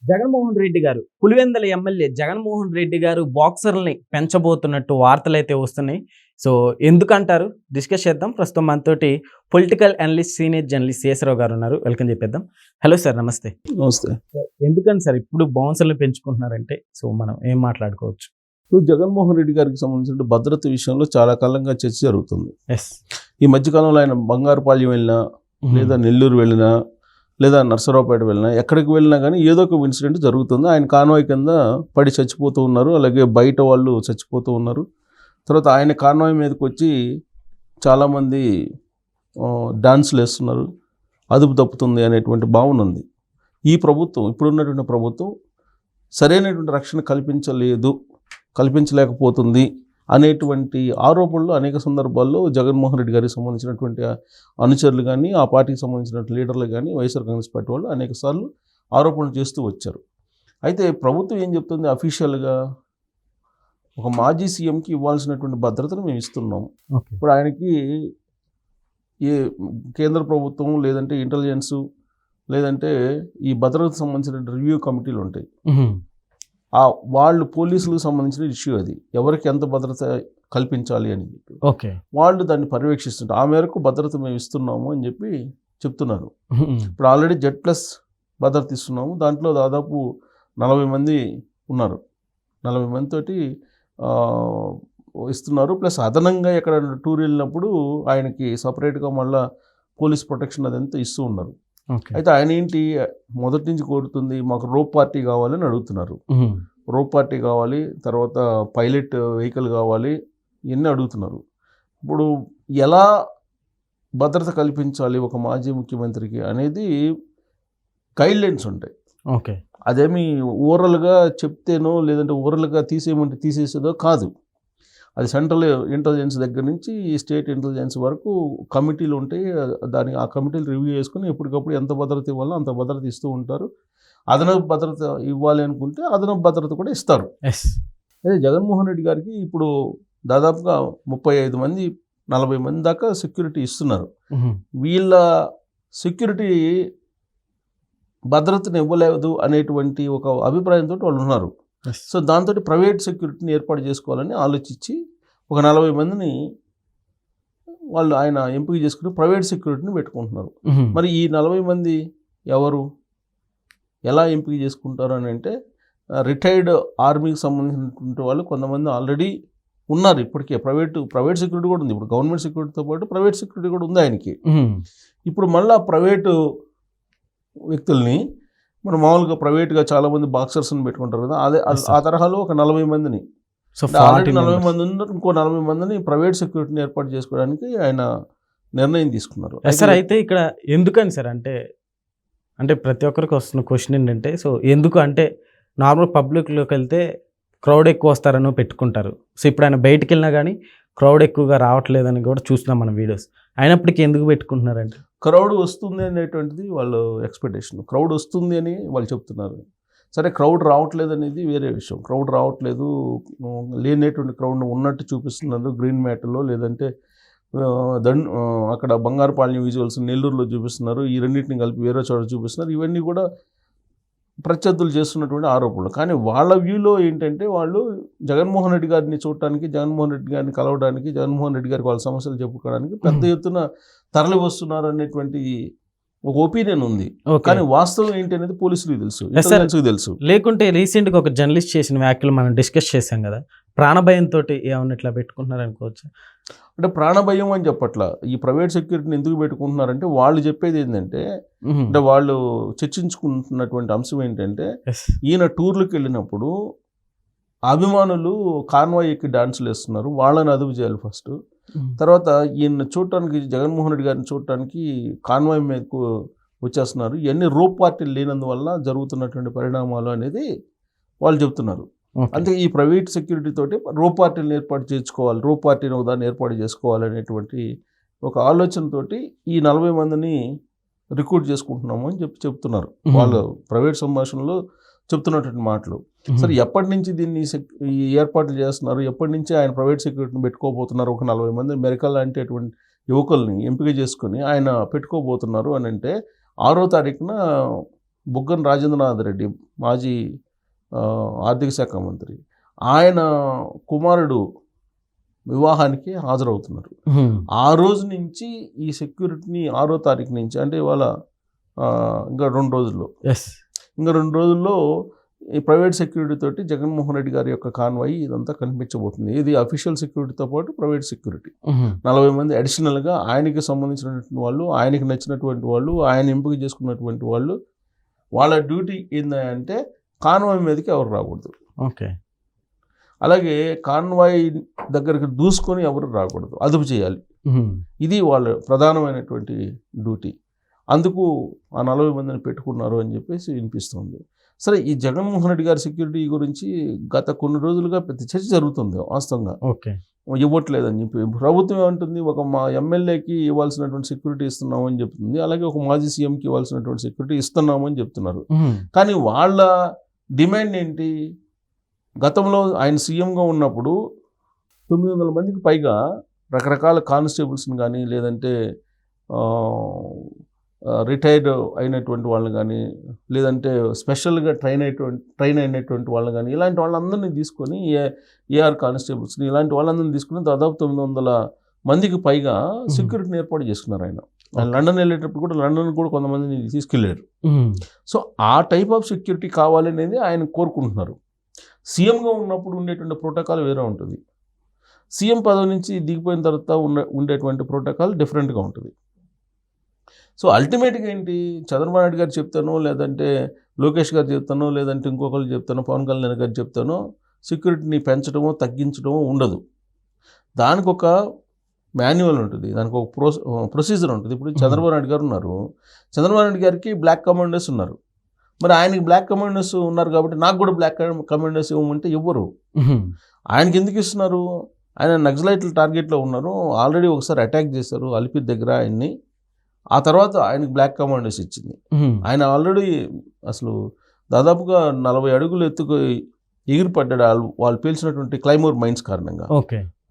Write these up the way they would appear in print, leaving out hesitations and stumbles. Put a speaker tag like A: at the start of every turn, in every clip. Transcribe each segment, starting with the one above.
A: జగన్మోహన్ రెడ్డి గారు పులివెందుల ఎమ్మెల్యే జగన్మోహన్ రెడ్డి గారు బాక్సర్‌లని పెంచబోతున్నట్టు వార్తలైతే వస్తున్నాయి. సో, ఎందుకంటారు? డిస్కస్ చేద్దాం. ప్రస్తుతం మనతోటి political analyst, senior journalist Sesha Rao గారు ఉన్నారు. వెల్కమ్ చెప్పేద్దాం. హలో సార్, నమస్తే.
B: నమస్తే.
A: సార్, ఎందుకని సార్ ఇప్పుడు బౌన్సర్‌లని పెంచుకుంటున్నారంటే సో, మనం ఏం మాట్లాడుకోవచ్చు?
B: ఇప్పుడు జగన్మోహన్ రెడ్డి గారికి సంబంధించిన భద్రత విషయంలో చాలా కాలంగా చర్చ జరుగుతుంది.
A: యెస్.
B: ఈ మధ్యకాలంలో ఆయన బంగారుపాళ్యం వెళ్ళినా, లేదా నెల్లూరు వెళ్ళినా, లేదా నర్సరావుపేట వెళ్ళినా, ఎక్కడికి వెళ్ళినా కానీ ఏదో ఒక ఇన్సిడెంట్ జరుగుతుంది. ఆయన కాన్వాయ్ కింద పడి చచ్చిపోతూ ఉన్నారు. అలాగే బయట వాళ్ళు చచ్చిపోతూ ఉన్నారు. తర్వాత ఆయన కాన్వాయ్ మీదకి వచ్చి చాలామంది డాన్సులు వేస్తున్నారు, అదుపు తప్పుతుంది అనేటువంటి భావన ఉంది. ఈ ప్రభుత్వం, ఇప్పుడున్నటువంటి ప్రభుత్వం సరైనటువంటి రక్షణ కల్పించలేకపోతుంది అనేటువంటి ఆరోపణలు అనేక సందర్భాల్లో జగన్మోహన్ రెడ్డి గారికి సంబంధించినటువంటి అనుచరులు కానీ, ఆ పార్టీకి సంబంధించిన లీడర్లు కానీ, వైఎస్ఆర్ కాంగ్రెస్ పార్టీ వాళ్ళు అనేక సార్లు ఆరోపణలు చేస్తూ వచ్చారు. అయితే ప్రభుత్వం ఏం చెప్తుంది? అఫీషియల్గా ఒక మాజీ సీఎంకి ఇవ్వాల్సినటువంటి భద్రతను మేము ఇస్తున్నాం. ఇప్పుడు ఆయనకి ఏ కేంద్ర ప్రభుత్వం, లేదంటే ఇంటెలిజెన్సు, లేదంటే ఈ భద్రతకు సంబంధించిన రివ్యూ కమిటీలు ఉంటాయి. వాళ్ళు పోలీసులకు సంబంధించిన ఇష్యూ అది, ఎవరికి ఎంత భద్రత కల్పించాలి అని చెప్పి వాళ్ళు దాన్ని పర్యవేక్షిస్తుంటారు. ఆ మేరకు భద్రత మేము ఇస్తున్నాము అని చెప్పి చెప్తున్నారు. ఇప్పుడు ఆల్రెడీ Z+ భద్రత ఇస్తున్నాము. దాంట్లో దాదాపు 40 మంది ఉన్నారు. 40 మందితోటి ఇస్తున్నారు. ప్లస్ అదనంగా ఎక్కడ టూర్ వెళ్ళినప్పుడు ఆయనకి సపరేట్గా మళ్ళీ పోలీస్ ప్రొటెక్షన్ అదంతా ఇస్తూ ఉన్నారు. అయితే ఆయన ఏంటి మొదటి నుంచి కోరుతుంది, మాకు రోప్ పార్టీ కావాలని అడుగుతున్నారు. రోప్ పార్టీ కావాలి, తర్వాత పైలట్ వెహికల్ కావాలి, ఇవన్నీ అడుగుతున్నారు. ఇప్పుడు ఎలా భద్రత కల్పించాలి ఒక మాజీ ముఖ్యమంత్రికి అనేది గైడ్లైన్స్ ఉంటాయి. అదేమి ఓరల్గా చెప్తేనో, లేదంటే ఓరల్గా తీసేయమంటే తీసేసేదో కాదు. అది సెంట్రల్ ఇంటెలిజెన్స్ దగ్గర నుంచి స్టేట్ ఇంటెలిజెన్స్ వరకు కమిటీలు ఉంటాయి. ఆ కమిటీలు రివ్యూ చేసుకుని ఎప్పటికప్పుడు ఎంత భద్రత ఇవ్వాలో అంత భద్రత ఇస్తూ ఉంటారు. అదనపు భద్రత ఇవ్వాలి అనుకుంటే అదనపు భద్రత కూడా ఇస్తారు. అదే జగన్మోహన్ రెడ్డి గారికి ఇప్పుడు దాదాపుగా 35 మంది 40 మంది దాకా సెక్యూరిటీ ఇస్తున్నారు. వీళ్ళ సెక్యూరిటీ భద్రతను ఇవ్వలేదు అనేటువంటి ఒక అభిప్రాయంతో వాళ్ళు ఉన్నారు. సో దాంతో ప్రైవేట్ సెక్యూరిటీని ఏర్పాటు చేసుకోవాలని ఆలోచించి ఒక 40 మందిని ఆయన ఎంపిక చేసుకుని ప్రైవేట్ సెక్యూరిటీని పెట్టుకుంటున్నారు. మరి ఈ 40 మంది ఎవరు, ఎలా ఎంపిక చేసుకుంటారు అని అంటే, రిటైర్డ్ ఆర్మీకి సంబంధించినటువంటి వాళ్ళు కొంతమంది ఆల్రెడీ ఉన్నారు. ఇప్పటికే ప్రైవేట్ సెక్యూరిటీ కూడా ఉంది. ఇప్పుడు గవర్నమెంట్ సెక్యూరిటీతో పాటు ప్రైవేట్ సెక్యూరిటీ కూడా ఉంది ఆయనకి. ఇప్పుడు మళ్ళీ ప్రైవేటు వ్యక్తుల్ని, మనం మామూలుగా ప్రైవేట్గా చాలామంది బాక్సర్స్ని పెట్టుకుంటారు కదా, ఆ తరహాలో ఒక 40 మందిని, 40 మంది ఉన్నారు, ఇంకో 40 మందిని ప్రైవేట్ సెక్యూరిటీని ఏర్పాటు చేసుకోవడానికి ఆయన నిర్ణయం తీసుకున్నారు.
A: సార్, అయితే ఇక్కడ ఎందుకని సార్ అంటే ప్రతి ఒక్కరికి వస్తున్న క్వశ్చన్ ఏంటంటే, సో ఎందుకు అంటే నార్మల్ పబ్లిక్లోకి వెళ్తే క్రౌడ్ ఎక్కువ వస్తారనో పెట్టుకుంటారు. సో ఇప్పుడు ఆయన బయటికి వెళ్ళినా కానీ క్రౌడ్ ఎక్కువగా రావట్లేదని కూడా చూస్తున్నాం మన వీడియోస్. అయినప్పటికీ ఎందుకు పెట్టుకుంటున్నారంటే,
B: క్రౌడ్ వస్తుంది అనేటువంటిది వాళ్ళు ఎక్స్పెక్టేషన్. క్రౌడ్ వస్తుంది అని వాళ్ళు చెప్తున్నారు. సరే, క్రౌడ్ రావట్లేదు అనేది వేరే విషయం. క్రౌడ్ రావట్లేదు, లేనటువంటి క్రౌడ్ ఉన్నట్టు చూపిస్తున్నారు గ్రీన్ మ్యాట్లో, లేదంటే అక్కడ బంగారుపాళ్యం విజువల్స్ నెల్లూరులో చూపిస్తున్నారు. ఈ రెండింటిని కలిపి వేరే చోట చూపిస్తున్నారు. ఇవన్నీ కూడా ప్రత్యర్థులు చేస్తున్నటువంటి ఆరోపణలు. కానీ వాళ్ళ వ్యూలో ఏంటంటే, వాళ్ళు జగన్మోహన్ రెడ్డి గారిని చూడటానికి, జగన్మోహన్ రెడ్డి గారిని కలవడానికి, జగన్మోహన్ రెడ్డి గారికి వాళ్ళ సమస్యలు చెప్పుకోవడానికి పెద్ద ఎత్తున తరలి వస్తున్నారు అనేటువంటి ఒక ఒపీనియన్ ఉంది. కానీ వాస్తవం ఏంటి అనేది పోలీసులకు తెలుసు.
A: లేకుంటే రీసెంట్గా ఒక జర్నలిస్ట్ చేసిన వ్యాఖ్యలు మనం డిస్కస్ చేసాం కదా, ప్రాణభయంతో ఏమన్నా ఇట్లా పెట్టుకుంటున్నారు అనుకోవచ్చు.
B: అంటే ప్రాణభయం అని చెప్పట్లా. ఈ ప్రైవేట్ సెక్యూరిటీని ఎందుకు పెట్టుకుంటున్నారంటే, వాళ్ళు చెప్పేది ఏంటంటే, అంటే వాళ్ళు చర్చించుకుంటున్నటువంటి అంశం ఏంటంటే, ఈయన టూర్లకు వెళ్ళినప్పుడు అభిమానులు కాన్వాయ్ ఎక్కి డాన్సులు వేస్తున్నారు, వాళ్ళని అదుపు చేయాలి ఫస్ట్. తర్వాత ఈయన చూడటానికి, జగన్మోహన్ రెడ్డి గారిని చూడటానికి కాన్వాయ్ మీదకు వచ్చేస్తున్నారు. ఇవన్నీ రోప్ పార్టీలు లేనందువల్ల జరుగుతున్నటువంటి పరిణామాలు అనేది వాళ్ళు చెప్తున్నారు. అంటే ఈ ప్రైవేట్ సెక్యూరిటీ తోటి రోప్ పార్టీలను ఏర్పాటు చేసుకోవాలి, రోప్ పార్టీని ఉదాహరణ ఏర్పాటు చేసుకోవాలనేటువంటి ఒక ఆలోచనతోటి ఈ 40 మందిని రిక్రూట్ చేసుకుంటున్నాము అని చెప్తున్నారు. వాళ్ళు ప్రైవేట్ సంభాషణలో చెప్తున్నటువంటి మాటలు. సరే, ఎప్పటి నుంచి దీన్ని ఏర్పాట్లు చేస్తున్నారు, ఎప్పటి నుంచి ఆయన ప్రైవేట్ సెక్యూరిటీని పెట్టుకోబోతున్నారు, ఒక 40 మంది మెరికల్ లాంటి అటువంటి యువకుల్ని ఎంపిక చేసుకుని ఆయన పెట్టుకోబోతున్నారు అని అంటే, 6వ తారీఖున బుగ్గన రాజేంద్రనాథ్ రెడ్డి మాజీ ఆర్థిక శాఖ మంత్రి, ఆయన కుమారుడు వివాహానికి హాజరవుతున్నారు. ఆ రోజు నుంచి ఈ సెక్యూరిటీని 6వ తారీఖు నుంచి, అంటే ఇవాళ ఇంకా 2 రోజుల్లో, ఇంకా 2 రోజుల్లో ఈ ప్రైవేట్ సెక్యూరిటీ తోటి జగన్మోహన్ రెడ్డి గారి యొక్క కాన్వాయ్ ఇదంతా కనిపించబోతుంది. ఇది అఫీషియల్ సెక్యూరిటీతో పాటు ప్రైవేట్ సెక్యూరిటీ 40 మంది అడిషనల్గా ఆయనకి సంబంధించినటువంటి వాళ్ళు, ఆయనకి నచ్చినటువంటి వాళ్ళు, ఆయన ఎంపిక చేసుకున్నటువంటి వాళ్ళు. వాళ్ళ డ్యూటీ ఏంటంటే కాన్వాయ్ మీదకి ఎవరు రాకూడదు.
A: ఓకే.
B: అలాగే కాన్వాయ్ దగ్గరికి దూసుకొని ఎవరు రాకూడదు, అదుపు చేయాలి. ఇది వాళ్ళ ప్రధానమైనటువంటి డ్యూటీ. అందుకు ఆ 40 మందిని పెట్టుకున్నారు అని చెప్పేసి వినిపిస్తుంది. సరే, ఈ జగన్మోహన్ రెడ్డి గారి సెక్యూరిటీ గురించి గత కొన్ని రోజులుగా పెద్ద చర్చ జరుగుతుంది వాస్తవంగా.
A: ఓకే.
B: ఇవ్వట్లేదని చెప్పి ప్రభుత్వం ఏమంటుంది, ఒక మా ఎమ్మెల్యేకి ఇవ్వాల్సినటువంటి సెక్యూరిటీ ఇస్తున్నాము అని చెప్తుంది, అలాగే ఒక మాజీ సీఎంకి ఇవ్వాల్సినటువంటి సెక్యూరిటీ ఇస్తున్నాము అని చెప్తున్నారు. కానీ వాళ్ళ డిమాండ్ ఏంటి? గతంలో ఆయన సీఎంగా ఉన్నప్పుడు 900 మందికి పైగా రకరకాల కానిస్టేబుల్స్ని కానీ, లేదంటే రిటైర్డ్ అయినటువంటి వాళ్ళని కానీ, లేదంటే స్పెషల్గా ట్రైన్ అయినటువంటి వాళ్ళని కానీ, ఇలాంటి వాళ్ళందరినీ తీసుకొని ఏఆర్ కానిస్టేబుల్స్ని, ఇలాంటి వాళ్ళందరినీ తీసుకుని దాదాపు 900 మందికి పైగా సెక్యూరిటీని ఏర్పాటు చేసుకున్నారు. ఆయన లండన్ వెళ్ళేటప్పుడు కూడా లండన్ కూడా కొంతమందిని తీసుకెళ్ళారు. సో ఆ టైప్ ఆఫ్ సెక్యూరిటీ కావాలనేది ఆయన కోరుకుంటున్నారు. సీఎంగా ఉన్నప్పుడు ఉండేటువంటి ప్రోటోకాల్ వేరే ఉంటుంది, సీఎం పదవి నుంచి దిగిపోయిన తర్వాత ఉండేటువంటి ప్రోటోకాల్ డిఫరెంట్గా ఉంటుంది. సో అల్టిమేట్గా ఏంటి, చంద్రబాబు నాయుడు గారు చెప్తానో, లేదంటే లోకేష్ గారు చెప్తానో, లేదంటే ఇంకొకరు చెప్తానో, పవన్ కళ్యాణ్ గారు చెప్తానో సెక్యూరిటీని పెంచడమో తగ్గించడమో ఉండదు. దానికి ఒక మాన్యువల్ ఉంటుంది, దానికి ఒక ప్రొసీజర్ ఉంటుంది. ఇప్పుడు చంద్రబాబు నాయుడు గారు ఉన్నారు, చంద్రబాబు నాయుడు గారికి బ్లాక్ కమాండర్స్ ఉన్నారు. మరి ఆయనకి బ్లాక్ కమాండర్స్ ఉన్నారు కాబట్టి నాకు కూడా బ్లాక్ కమాండర్స్ ఇవ్వమంటే ఇవ్వరు. ఆయనకి ఎందుకు ఇస్తున్నారు? ఆయన నక్సలైట్ల టార్గెట్లో ఉన్నారు, ఆల్రెడీ ఒకసారి అటాక్ చేశారు అలిపిరి దగ్గర ఆయన్ని. ఆ తర్వాత ఆయనకి బ్లాక్ కమాండర్స్ ఇచ్చింది. ఆయన ఆల్రెడీ అసలు దాదాపుగా 40 అడుగులు ఎత్తుకు ఎగిరిపడ్డాడు వాళ్ళు పేల్చినటువంటి క్లైమోర్ మైన్స్ కారణంగా.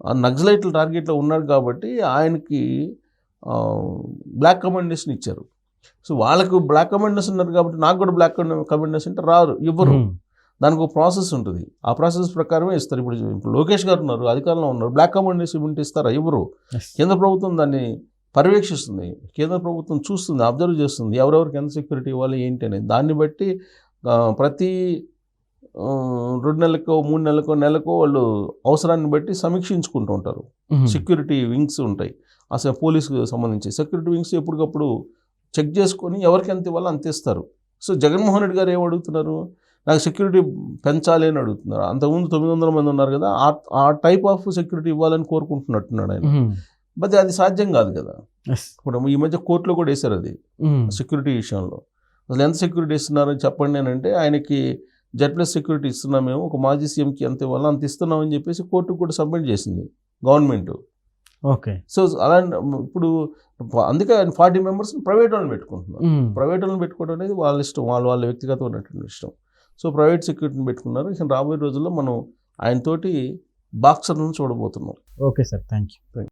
B: ఆ నక్సలైట్ల టార్గెట్లో ఉన్నాడు కాబట్టి ఆయనకి బ్లాక్ కమాండర్స్ని ఇచ్చారు. సో వాళ్ళకు బ్లాక్ కమాండర్స్ ఉన్నారు కాబట్టి నాకు కూడా బ్లాక్ కమాండర్స్ అంటే రారు, ఇవ్వరు. దానికి ఒక ప్రాసెస్ ఉంటుంది, ఆ ప్రాసెస్ ప్రకారమే ఇస్తారు. ఇప్పుడు లోకేష్ గారు ఉన్నారు, అధికారంలో ఉన్నారు, బ్లాక్ కమాండర్స్ ఇవ్వంటే ఇస్తారా? ఇవ్వరు. కేంద్ర ప్రభుత్వం దాన్ని పర్యవేక్షిస్తుంది, కేంద్ర ప్రభుత్వం చూస్తుంది, అబ్జర్వ్ చేస్తుంది, ఎవరెవరికి ఎంత సెక్యూరిటీ ఇవ్వాలి ఏంటి అనేది. దాన్ని బట్టి ప్రతి 2 నెలలకో 3 నెలలకో నెలకో వాళ్ళు అవసరాన్ని బట్టి సమీక్షించుకుంటూ ఉంటారు. సెక్యూరిటీ వింగ్స్ ఉంటాయి, అసలు పోలీసుకు సంబంధించి సెక్యూరిటీ వింగ్స్ ఎప్పటికప్పుడు చెక్ చేసుకొని ఎవరికి ఎంత ఇవ్వాలో అంత ఇస్తారు. సో జగన్మోహన్ రెడ్డి గారు ఏం అడుగుతున్నారు, నాకు సెక్యూరిటీ పెంచాలి అని అడుగుతున్నారు. అంతకుముందు 900 మంది ఉన్నారు కదా, ఆ టైప్ ఆఫ్ సెక్యూరిటీ ఇవ్వాలని కోరుకుంటున్నట్టున్నాడు ఆయన. బట్ అది సాధ్యం కాదు కదా. ఇప్పుడు ఈ మధ్య కోర్టులో కూడా వేశారు అది, సెక్యూరిటీ విషయంలో. అసలు ఎంత సెక్యూరిటీ ఇస్తున్నారని చెప్పండి అని అంటే, ఆయనకి Z+ సెక్యూరిటీ ఇస్తున్నాం మేము, ఒక మాజీ సీఎంకి ఎంత ఇవ్వాలో అంత ఇస్తున్నామని చెప్పేసి కోర్టుకు కూడా సబ్మిట్ చేసింది గవర్నమెంట్.
A: ఓకే.
B: సో అలా ఇప్పుడు అందుకే ఆయన 40 మెంబర్స్ని ప్రైవేట్ వాళ్ళని పెట్టుకుంటున్నారు. ప్రైవేట్ వాళ్ళని పెట్టుకోవడం అనేది వాళ్ళ ఇష్టం, వాళ్ళ వ్యక్తిగతమైనటువంటి ఇష్టం. సో ప్రైవేట్ సెక్యూరిటీని పెట్టుకున్నారు. ఇక రాబోయే రోజుల్లో మనం ఆయనతోటి బాక్సర్లను చూడబోతున్నాం.
A: Okay sir, thank you.